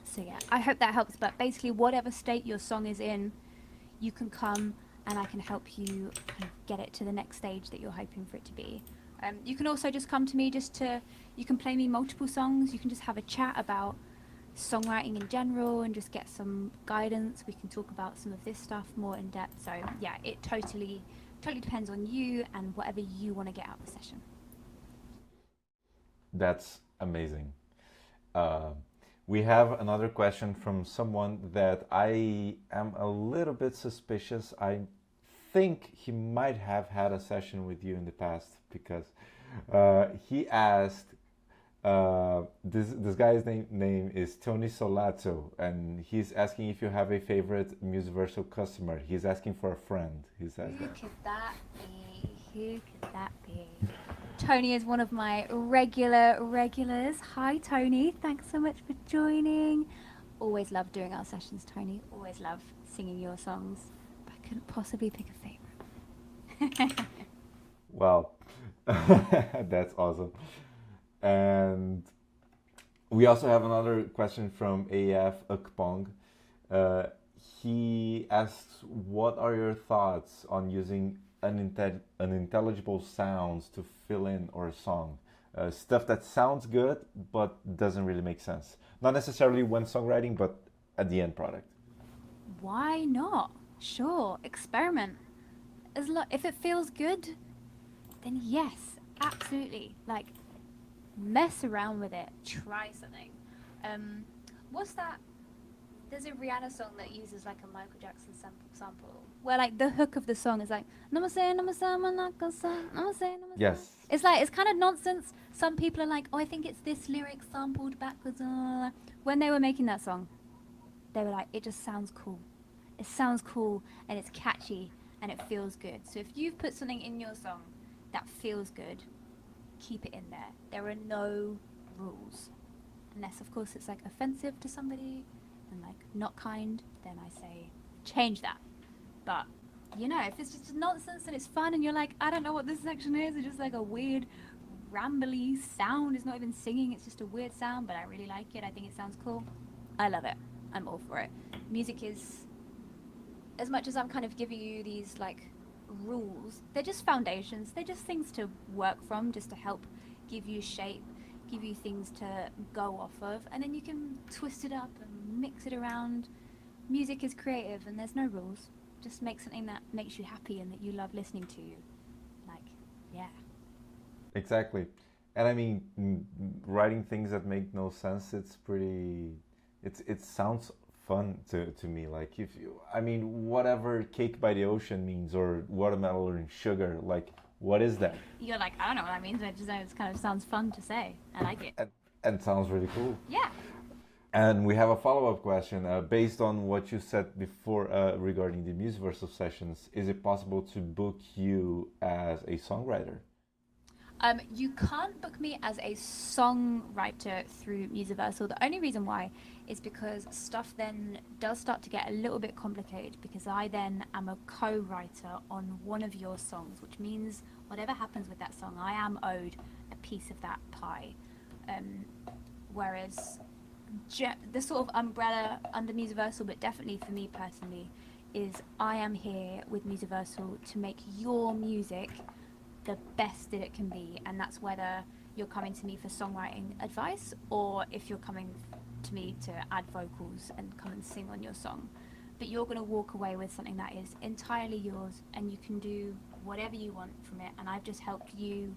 So yeah, I hope that helps. But basically, whatever state your song is in, you can come and I can help you kind of get it to the next stage that you're hoping for it to be. You can also just come to me you can play me multiple songs. You can just have a chat about songwriting in general and just get some guidance. We can talk about some of this stuff more in depth. So yeah, it totally depends on you and whatever you want to get out of the session. That's amazing. We have another question from someone that I am a little bit suspicious. I think he might have had a session with you in the past, because he asked, this guy's name is Tony Solato, and he's asking if you have a favorite Musiversal customer. He's asking for a friend. He says Who could that be? Who could that be? Tony is one of my regulars. Hi, Tony. Thanks so much for joining. Always love doing our sessions, Tony. Always love singing your songs. But I couldn't possibly pick a favorite. Well, that's awesome. And we also have another question from AF Ukpong. He asks, what are your thoughts on using unintelligible sounds to fill in our song? Stuff that sounds good but doesn't really make sense. Not necessarily when songwriting, but at the end product. Why not? Sure, experiment. If it feels good, then yes, absolutely. Like, mess around with it. Try something. What's that? There's a Rihanna song that uses like a Michael Jackson sample, where like the hook of the song is like, Namaste, Namaste, Namaste, Namaste, Namaste. Yes. It's like, it's kind of nonsense. Some people are like, oh, I think it's this lyric sampled backwards. When they were making that song, they were like, it just sounds cool. It sounds cool and it's catchy and it feels good. So if you've put something in your song that feels good, keep it in there. There are no rules. Unless, of course, it's like offensive to somebody and like not kind, then I say change that. But you know, if it's just nonsense and it's fun and you're like, I don't know what this section is, it's just like a weird rambly sound, it's not even singing, it's just a weird sound, but I really like it, I think it sounds cool, I love it, I'm all for it. Music is, as much as I'm kind of giving you these like rules, they're just foundations, they're just things to work from, just to help give you shape, give you things to go off of, and then you can twist it up and mix it around. Music is creative and there's no rules. Just make something that makes you happy and that you love listening to. Like, yeah. Exactly. And I mean, writing things that make no sense, it sounds fun to me. Like, if you, I mean, whatever cake by the ocean means, or watermelon sugar, like, what is that? You're like, I don't know what that means, but it kind of sounds fun to say. I like it. And sounds really cool. Yeah. And we have a follow-up question. Based on what you said before regarding the Musiversal sessions, is it possible to book you as a songwriter? You can't book me as a songwriter through Musiversal. The only reason why is because stuff then does start to get a little bit complicated, because I then am a co-writer on one of your songs, which means whatever happens with that song, I am owed a piece of that pie. Whereas the sort of umbrella under Musiversal, but definitely for me personally, is I am here with Musiversal to make your music the best that it can be, and that's whether you're coming to me for songwriting advice or if you're coming to me to add vocals and come and sing on your song. But you're going to walk away with something that is entirely yours and you can do whatever you want from it, and I've just helped you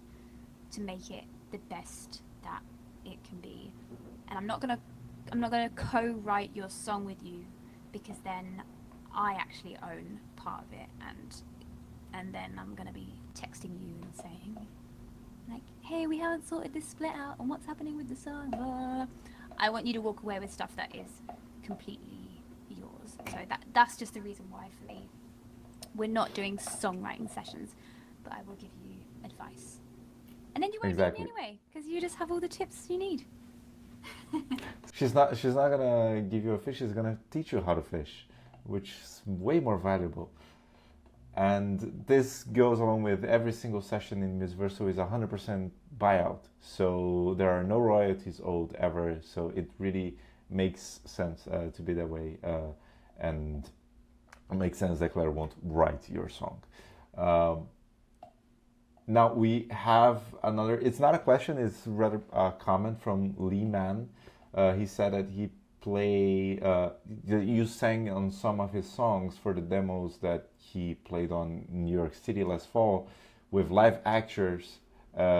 to make it the best that it can be. And I'm not going to co-write your song with you, because then I actually own part of it, and then I'm going to be texting you and saying like, hey, we haven't sorted this split out and what's happening with the song. I want you to walk away with stuff that is completely yours. So that's just the reason why for me we're not doing songwriting sessions, but I will give you advice. And then you won't need me anyway, because you just have all the tips you need. She's not gonna give you a fish, she's gonna teach you how to fish. which is way more valuable. And this goes along with every single session in Musiversal is 100% buyout. So there are no royalties owed ever. So it really makes sense to be that way. And it makes sense that Claire won't write your song. Now we have another, it's not a question, it's rather a comment from Lee Man. He said that you sang on some of his songs for the demos that he played on New York City last fall with live actors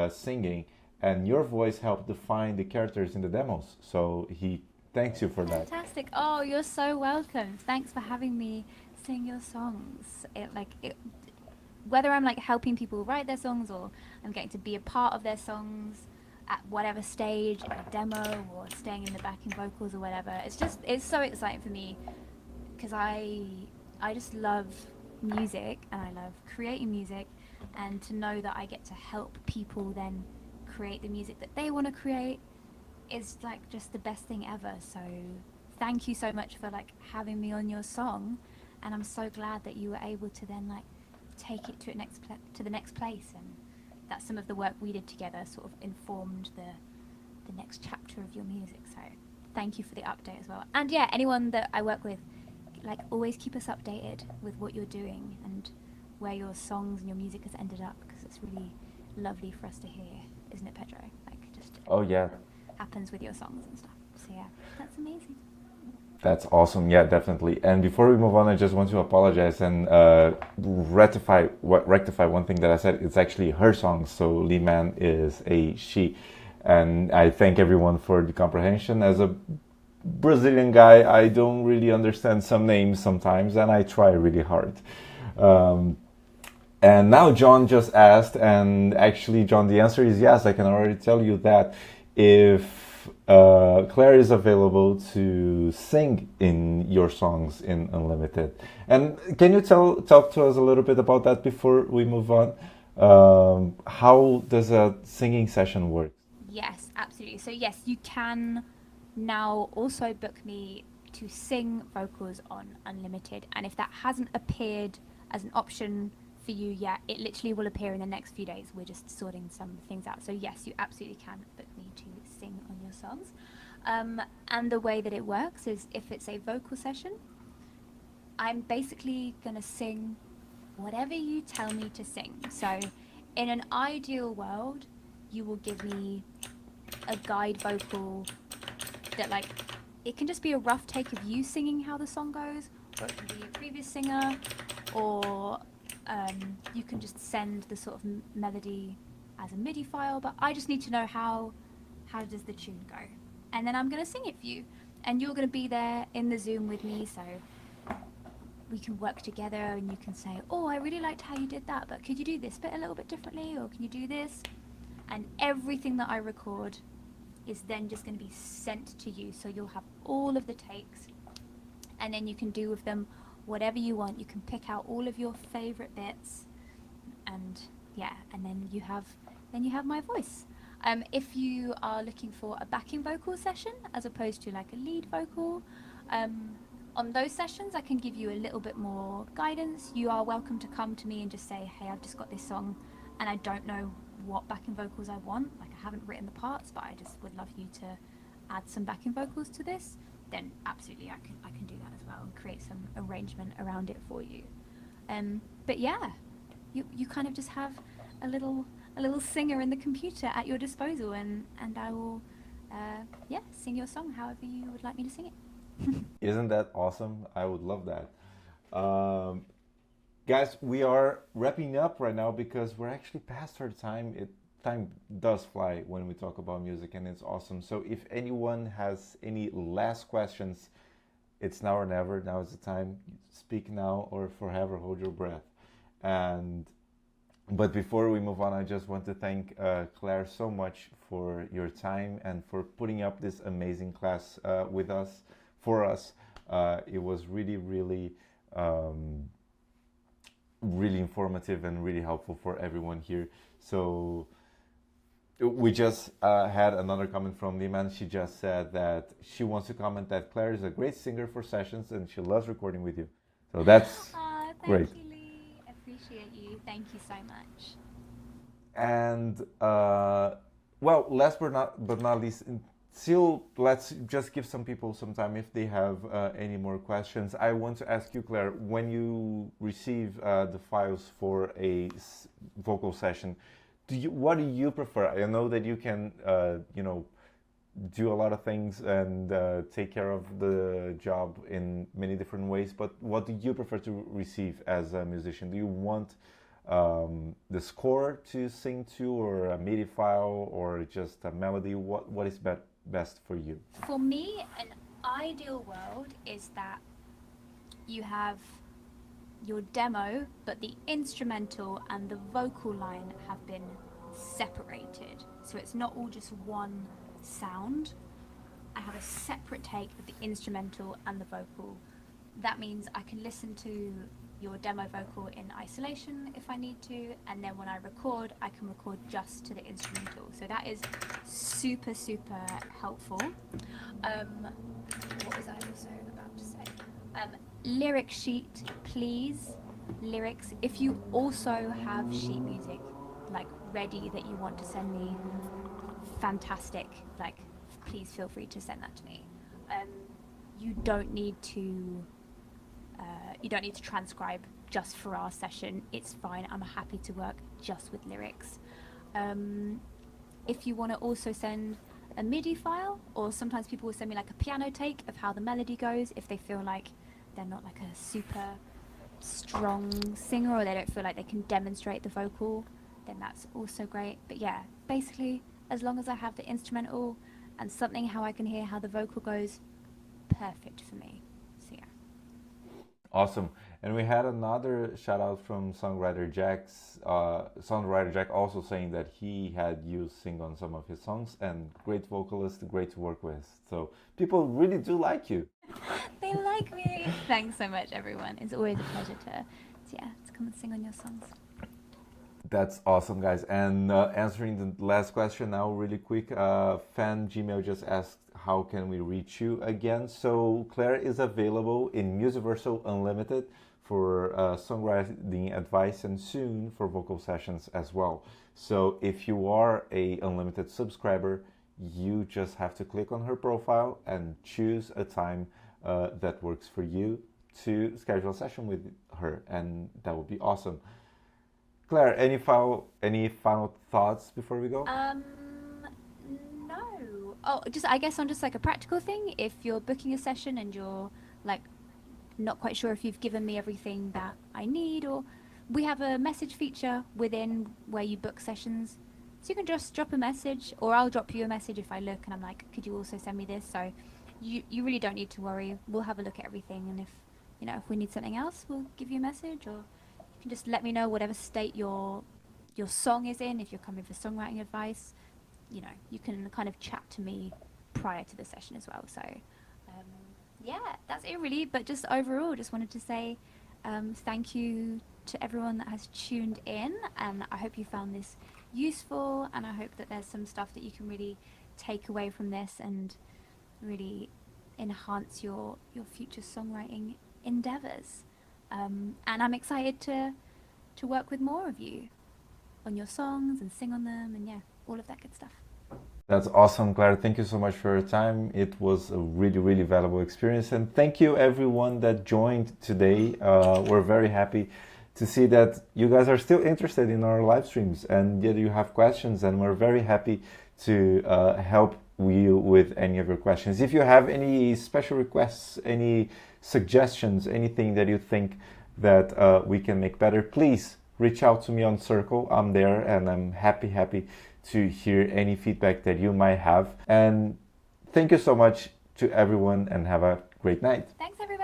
singing, and your voice helped define the characters in the demos. So he thanks you for that. Fantastic. Oh, you're so welcome. Thanks for having me sing your songs. Whether I'm like helping people write their songs or I'm getting to be a part of their songs at whatever stage, a demo or staying in the backing vocals or whatever, it's so exciting for me because I just love music and I love creating music, and to know that I get to help people then create the music that they want to create is like just the best thing ever. So thank you so much for like having me on your song, and I'm so glad that you were able to then like take it to the next place, and that some of the work we did together sort of informed the next chapter of your music. So thank you for the update as well. And yeah, anyone that I work with, like always keep us updated with what you're doing and where your songs and your music has ended up, because it's really lovely for us to hear, isn't it, Pedro? Like just oh yeah, happens with your songs and stuff. So yeah, that's amazing. That's awesome. Yeah, definitely. And before we move on, I just want to apologize and rectify one thing that I said. It's actually her song, so Lee Man is a she. And I thank everyone for the comprehension. As a Brazilian guy, I don't really understand some names sometimes, and I try really hard. And now John just asked, and actually, John, the answer is yes. I can already tell you that if Claire is available to sing in your songs in Unlimited. And can you talk to us a little bit about that before we move on? How does a singing session work? Yes, absolutely. So yes, you can now also book me to sing vocals on Unlimited. And if that hasn't appeared as an option for you yet, it literally will appear in the next few days. We're just sorting some things out. So yes, you absolutely can book me to sing on your songs. And the way that it works is, if it's a vocal session, I'm basically going to sing whatever you tell me to sing. So in an ideal world, you will give me a guide vocal that, like, it can just be a rough take of you singing how the song goes, or it can be a previous singer, or you can just send the sort of melody as a MIDI file, but I just need to know how does the tune go. And then I'm going to sing it for you. And you're going to be there in the Zoom with me, so we can work together and you can say, oh, I really liked how you did that, but could you do this bit a little bit differently, or can you do this? And everything that I record is then just going to be sent to you, so you'll have all of the takes, and then you can do with them whatever you want. You can pick out all of your favorite bits, and yeah, and then you have my voice. If you are looking for a backing vocal session as opposed to like a lead vocal, on those sessions I can give you a little bit more guidance. You are welcome to come to me and just say, hey, I've just got this song and I don't know what backing vocals I want, like I haven't written the parts, but I just would love you to add some backing vocals to this. Then absolutely I can do that as well and create some arrangement around it for you. But yeah, you kind of just have a little singer in the computer at your disposal, and I will sing your song however you would like me to sing it. Isn't that awesome? I would love that. Guys, we are wrapping up right now because we're actually past our time. Time does fly when we talk about music, and it's awesome. So if anyone has any last questions, it's now or never. Now is the time. Speak now or forever hold your breath. But before we move on, I just want to thank Claire so much for your time and for putting up this amazing class with us, for us. It was really, really, really informative and really helpful for everyone here. So we just had another comment from Liman. She just said that she wants to comment that Claire is a great singer for sessions and she loves recording with you. So that's Thank great. you, Lee. Appreciate you. Thank you so much. And well, last but not least, still, let's just give some people some time if they have any more questions. I want to ask you, Claire, when you receive the files for a vocal session, what do you prefer? I know that you can, do a lot of things and take care of the job in many different ways, but what do you prefer to receive as a musician? Do you want the score to sing to, or a MIDI file, or just a melody? What is best for you? For me, an ideal world is that you have your demo, but the instrumental and the vocal line have been separated. So it's not all just one sound. I have a separate take of the instrumental and the vocal. That means I can listen to your demo vocal in isolation if I need to, and then when I record, I can record just to the instrumental. So that is super, super helpful. What was I also about to say? Lyric sheet, please. Lyrics. If you also have sheet music like ready that you want to send me, fantastic. Like, please feel free to send that to me. You don't need to transcribe just for our session. It's fine. I'm happy to work just with lyrics. If you want to also send a MIDI file, or sometimes people will send me like a piano take of how the melody goes if they feel like they're not like a super strong singer, or they don't feel like they can demonstrate the vocal, then that's also great. But yeah, basically, as long as I have the instrumental and something how I can hear how the vocal goes, perfect for me. So yeah. Awesome. And we had another shout out from Songwriter Jack also saying that he had you sing on some of his songs, and great vocalist, great to work with. So people really do like you. They like me. Thanks so much, everyone. It's always a pleasure to come and sing on your songs. That's awesome, guys. And answering the last question now really quick, fan Gmail just asked, how can we reach you again? So Claire is available in Musiversal Unlimited for songwriting advice, and soon for vocal sessions as well. So if you are a unlimited subscriber, you just have to click on her profile and choose a time that works for you to schedule a session with her, and that would be awesome. Claire, any final thoughts before we go? No. Oh, I guess on just like a practical thing, if you're booking a session and you're like not quite sure if you've given me everything that I need, or we have a message feature within where you book sessions. So you can just drop a message, or I'll drop you a message if I look and I'm like, could you also send me this? So you really don't need to worry. We'll have a look at everything, and if we need something else, we'll give you a message, or you can just let me know whatever state your song is in. If you're coming for songwriting advice, you can kind of chat to me prior to the session as well. So yeah, that's it really. But just overall, just wanted to say thank you to everyone that has tuned in, and I hope you found this useful, and I hope that there's some stuff that you can really take away from this and really enhance your future songwriting endeavors. And I'm excited to work with more of you on your songs and sing on them, and yeah, all of that good stuff. That's awesome, Claire. Thank you so much for your time. It was a really, really valuable experience. And thank you everyone that joined today. We're very happy to see that you guys are still interested in our live streams, and yet you have questions, and we're very happy to help you with any of your questions. If you have any special requests, any suggestions, anything that you think that we can make better, please reach out to me on Circle. I'm there, and I'm happy to hear any feedback that you might have. And thank you so much to everyone, and have a great night. Thanks, everyone.